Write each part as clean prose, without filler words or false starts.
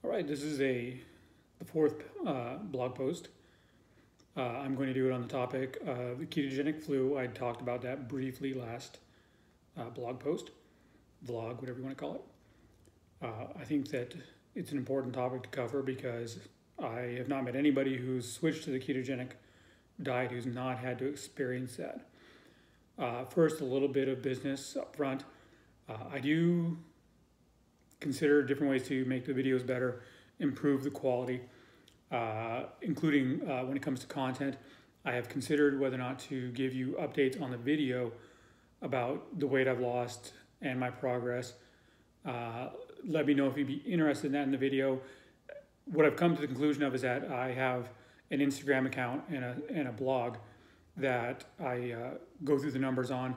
All right, this is the fourth blog post. I'm going to do it on the topic of the ketogenic flu. I talked about that briefly last blog post, vlog, whatever you want to call it. I think that it's an important topic to cover because I have not met anybody who's switched to the ketogenic diet who's not had to experience that. First, a little bit of business up front. I do consider different ways to make the videos better, improve the quality, including when it comes to content. I have considered whether or not to give you updates on the video about the weight I've lost and my progress. Let me know if you'd be interested in that in the video. What I've come to the conclusion of is that I have an Instagram account and a blog that I go through the numbers on.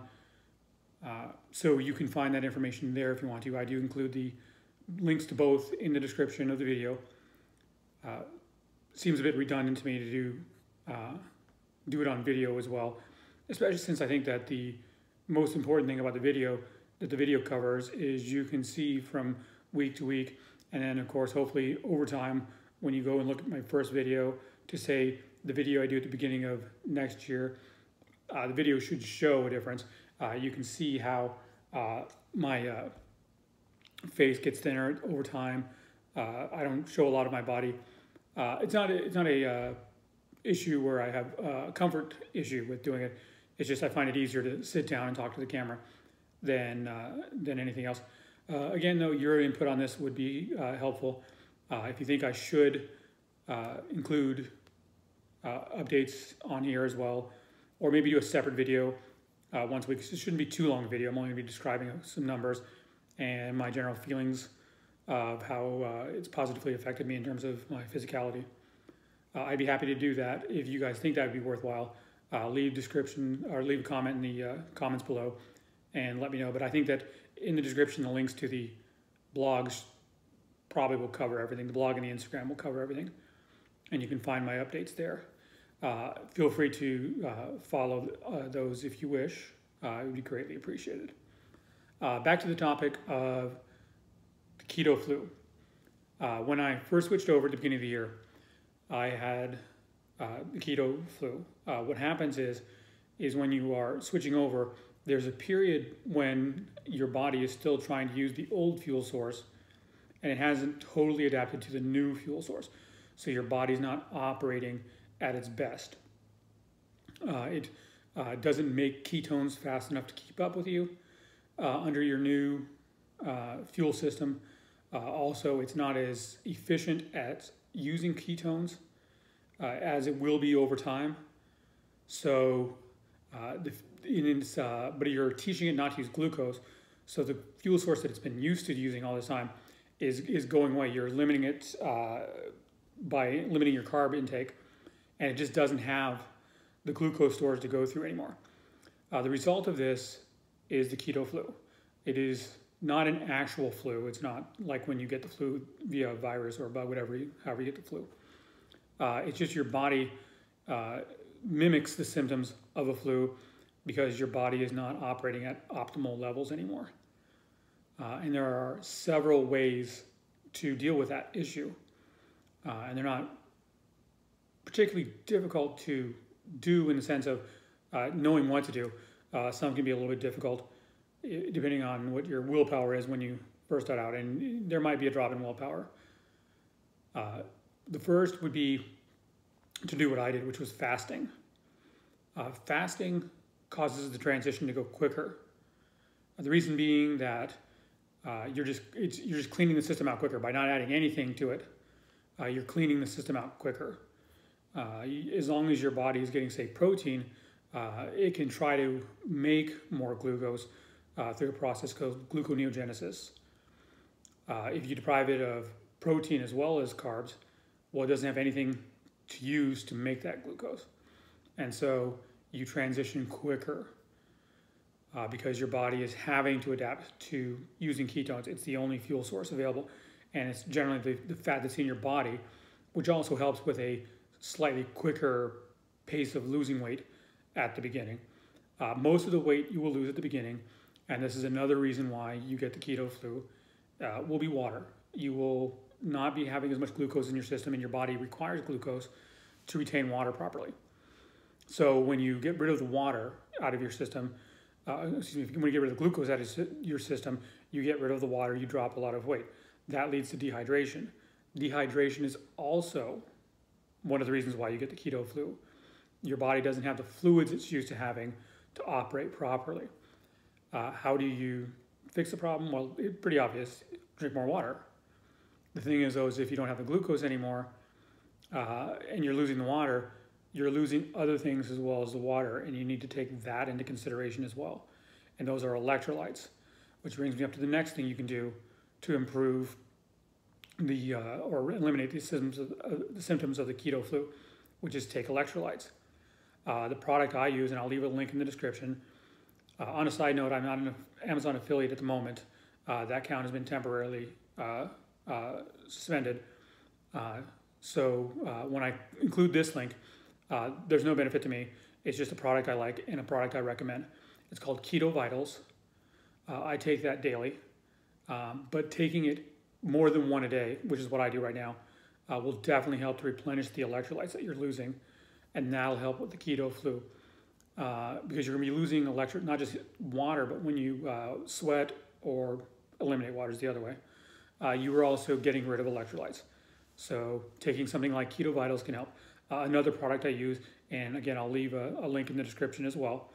So you can find that information there if you want to. I do include the links to both in the description of the video. Seems a bit redundant to me to do it on video as well, especially since I think that the most important thing about the video that the video covers is you can see from week to week, and then of course hopefully over time when you go and look at my first video to say the video I do at the beginning of next year, the video should show a difference. You can see how my face gets thinner over time. I don't show a lot of my body. It's not a issue where I have a comfort issue with doing it. It's just I find it easier to sit down and talk to the camera than anything else. Again, though, your input on this would be helpful. If you think I should include updates on here as well, or maybe do a separate video once a week. It shouldn't be too long a video. I'm only going to be describing some numbers and my general feelings of how it's positively affected me in terms of my physicality. I'd be happy to do that if you guys think that would be worthwhile. Leave a comment in the comments below and let me know. But I think that in the description, the links to the blogs probably will cover everything. The blog and the Instagram will cover everything, and you can find my updates there. Feel free to follow those if you wish. It would be greatly appreciated. Back to the topic of the keto flu. When I first switched over at the beginning of the year, I had the keto flu. What happens is when you are switching over, there's a period when your body is still trying to use the old fuel source and it hasn't totally adapted to the new fuel source. So your body's not operating at its best. It doesn't make ketones fast enough to keep up with you under your new fuel system. Also, it's not as efficient at using ketones as it will be over time. So, but you're teaching it not to use glucose. So the fuel source that it's been used to using all this time is going away. You're limiting it by limiting your carb intake, and it just doesn't have the glucose stores to go through anymore. The result of this is the keto flu. It is not an actual flu. It's not like when you get the flu via a virus or a bug, however you get the flu. It's just your body mimics the symptoms of a flu because your body is not operating at optimal levels anymore. And there are several ways to deal with that issue. And they're not particularly difficult to do in the sense of knowing what to do. Some can be a little bit difficult depending on what your willpower is when you first start out, and there might be a drop in willpower. The first would be to do what I did, which was fasting. Fasting causes the transition to go quicker. The reason being that you're just cleaning the system out quicker by not adding anything to it. You're cleaning the system out quicker. As long as your body is getting, say, protein, it can try to make more glucose through a process called gluconeogenesis. If you deprive it of protein as well as carbs, well, it doesn't have anything to use to make that glucose. And so you transition quicker because your body is having to adapt to using ketones. It's the only fuel source available, and it's generally the fat that's in your body, which also helps with a slightly quicker pace of losing weight at the beginning. Most of the weight you will lose at the beginning, and this is another reason why you get the keto flu, will be water. You will not be having as much glucose in your system, and your body requires glucose to retain water properly. So when you get rid of the water out of your system, when you get rid of the glucose out of your system, you get rid of the water, you drop a lot of weight. That leads to dehydration. Dehydration is also one of the reasons why you get the keto flu. Your body doesn't have the fluids it's used to having to operate properly. How do you fix the problem? Well, it's pretty obvious. Drink more water. The thing is, though, is if you don't have the glucose anymore and you're losing the water, you're losing other things as well as the water, and you need to take that into consideration as well. And those are electrolytes, which brings me up to the next thing you can do to improve or eliminate the symptoms of the keto flu, which is take electrolytes. The product I use, and I'll leave a link in the description. On a side note, I'm not an Amazon affiliate at the moment. That account has been temporarily suspended. So when I include this link, there's no benefit to me. It's just a product I like and a product I recommend. It's called Keto Vitals. I take that daily, but taking it more than one a day, which is what I do right now, will definitely help to replenish the electrolytes that you're losing, and that'll help with the keto flu. Because you're going to be losing not just water, but when you sweat or eliminate water is the other way, you are also getting rid of electrolytes. So taking something like Keto Vitals can help. Another product I use, and again, I'll leave a link in the description as well,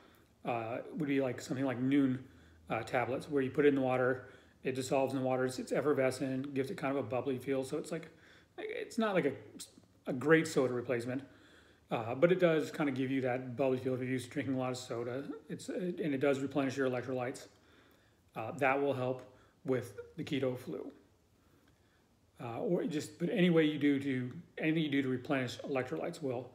would be like something like Noon tablets, where you put it in the water, it dissolves in the water, it's effervescent, gives it kind of a bubbly feel. So it's not like a great soda replacement, but it does kind of give you that bubbly feel if you're used to drinking a lot of soda. And it does replenish your electrolytes. That will help with the keto flu. But anything you do to replenish electrolytes will,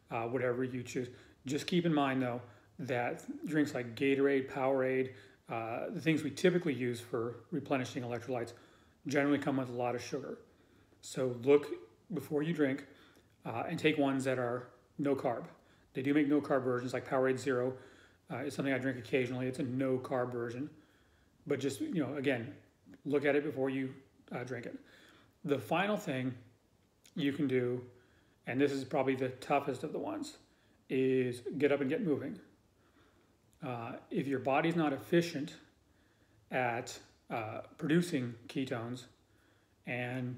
whatever you choose. Just keep in mind though that drinks like Gatorade, Powerade, the things we typically use for replenishing electrolytes generally come with a lot of sugar. So look before you drink and take ones that are no carb. They do make no carb versions, like Powerade Zero is something I drink occasionally. It's a no carb version, but just again, look at it before you drink it. The final thing you can do, and this is probably the toughest of the ones, is get up and get moving. If your body's not efficient at producing ketones and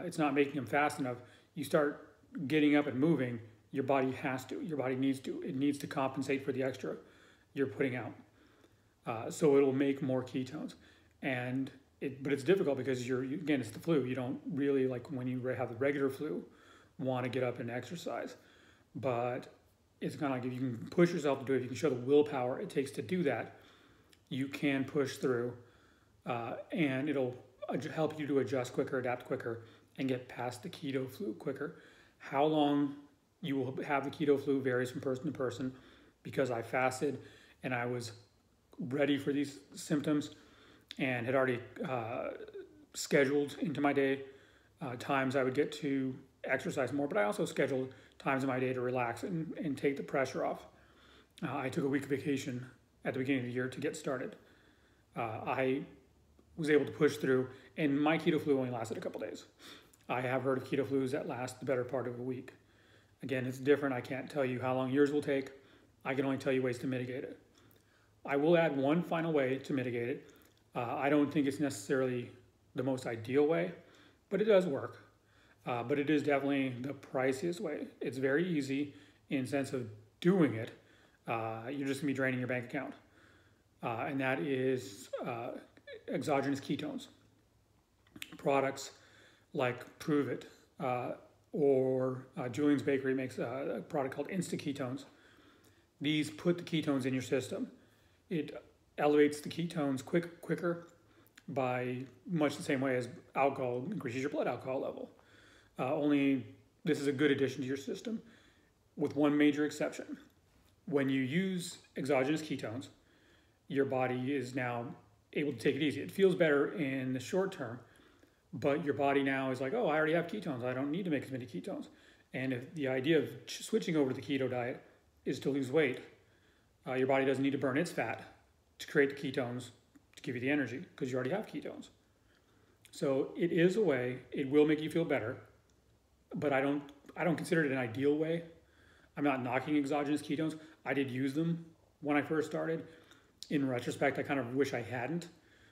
it's not making them fast enough, you start getting up and moving, your body needs to. It needs to compensate for the extra you're putting out. So it'll make more ketones. But it's difficult because again, it's the flu. You don't really, like when you have the regular flu, want to get up and exercise. But it's kind of like if you can push yourself to do it, if you can show the willpower it takes to do that, you can push through, and it'll help you to adjust quicker, adapt quicker, and get past the keto flu quicker. How long you will have the keto flu varies from person to person. Because I fasted and I was ready for these symptoms and had already scheduled into my day times I would get to exercise more, but I also scheduled times in my day to relax and take the pressure off. I took a week vacation at the beginning of the year to get started. I was able to push through, and my keto flu only lasted a couple days. I have heard of keto flus that last the better part of a week. Again, it's different. I can't tell you how long yours will take. I can only tell you ways to mitigate it. I will add one final way to mitigate it. I don't think it's necessarily the most ideal way, but it does work. But it is definitely the priciest way. It's very easy in the sense of doing it. You're just gonna be draining your bank account. And that is exogenous ketones. Products like Prove It, or Julian's Bakery makes a product called Insta Ketones. These put the ketones in your system. It elevates the ketones quicker by much the same way as alcohol increases your blood alcohol level. Only this is a good addition to your system with one major exception. When you use exogenous ketones, your body is now able to take it easy. It feels better in the short term, but your body now is like, oh, I already have ketones. I don't need to make as many ketones. And if the idea of switching over to the keto diet is to lose weight, your body doesn't need to burn its fat to create the ketones to give you the energy because you already have ketones. So it is a way, it will make you feel better, but I don't consider it an ideal way. I'm not knocking exogenous ketones. I did use them when I first started. In retrospect, I kind of wish I hadn't,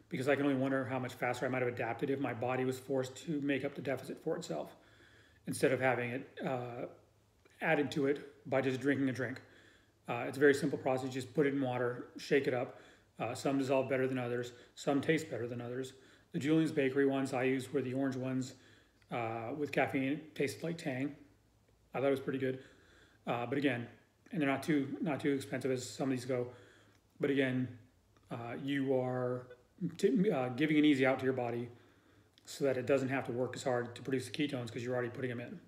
because I can only wonder how much faster I might have adapted if my body was forced to make up the deficit for itself instead of having it added to it by just drinking a drink. It's a very simple process. You just put it in water, shake it up. Some dissolve better than others. Some taste better than others. The Julian's Bakery ones I used were the orange ones with caffeine. It tasted like Tang. I thought it was pretty good. But again, and they're not too expensive as some of these go. But again, you are giving an easy out to your body so that it doesn't have to work as hard to produce the ketones because you're already putting them in.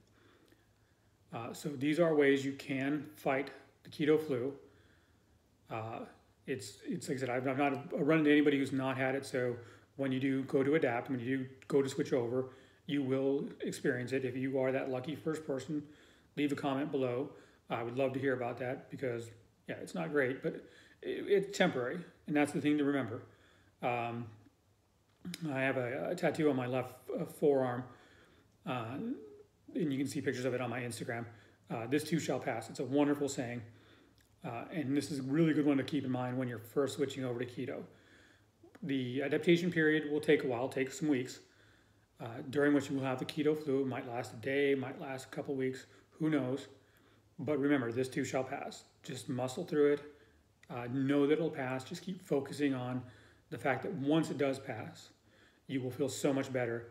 So these are ways you can fight the keto flu. It's like I said, I've not run into anybody who's not had it. So when you do go to adapt, when you do go to switch over, you will experience it. If you are that lucky first person, leave a comment below. I would love to hear about that because, yeah, it's not great, but it's temporary, and that's the thing to remember. I have a tattoo on my left forearm, and you can see pictures of it on my Instagram. This too shall pass. It's a wonderful saying, and this is a really good one to keep in mind when you're first switching over to keto. The adaptation period will take a while, take some weeks, during which you will have the keto flu. It might last a day, might last a couple weeks, who knows. But remember, this too shall pass. Just muscle through it. Know that it'll pass. Just keep focusing on the fact that once it does pass, you will feel so much better.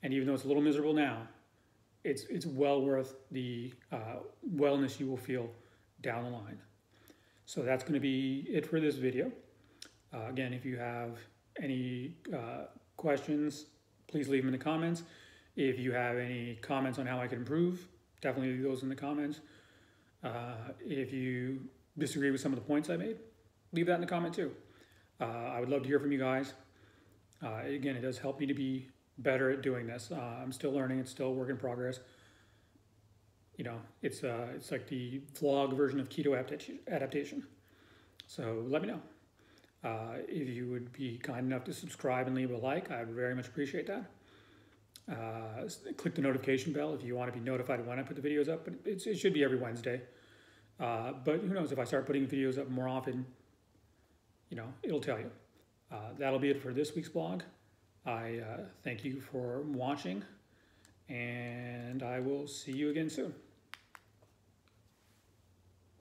And even though it's a little miserable now, it's well worth the wellness you will feel down the line. So that's going to be it for this video. Again, if you have any questions, please leave them in the comments. If you have any comments on how I can improve, definitely leave those in the comments. If you disagree with some of the points I made, leave that in the comment too. I would love to hear from you guys. Again, it does help me to be better at doing this. I'm still learning. It's still a work in progress. You know, it's like the vlog version of keto adaptation. So let me know. If you would be kind enough to subscribe and leave a like, I would very much appreciate that. Click the notification bell if you want to be notified when I put the videos up, but it should be every Wednesday. But who knows, if I start putting videos up more often, you know, it'll tell you. That'll be it for this week's vlog. I thank you for watching, and I will see you again soon.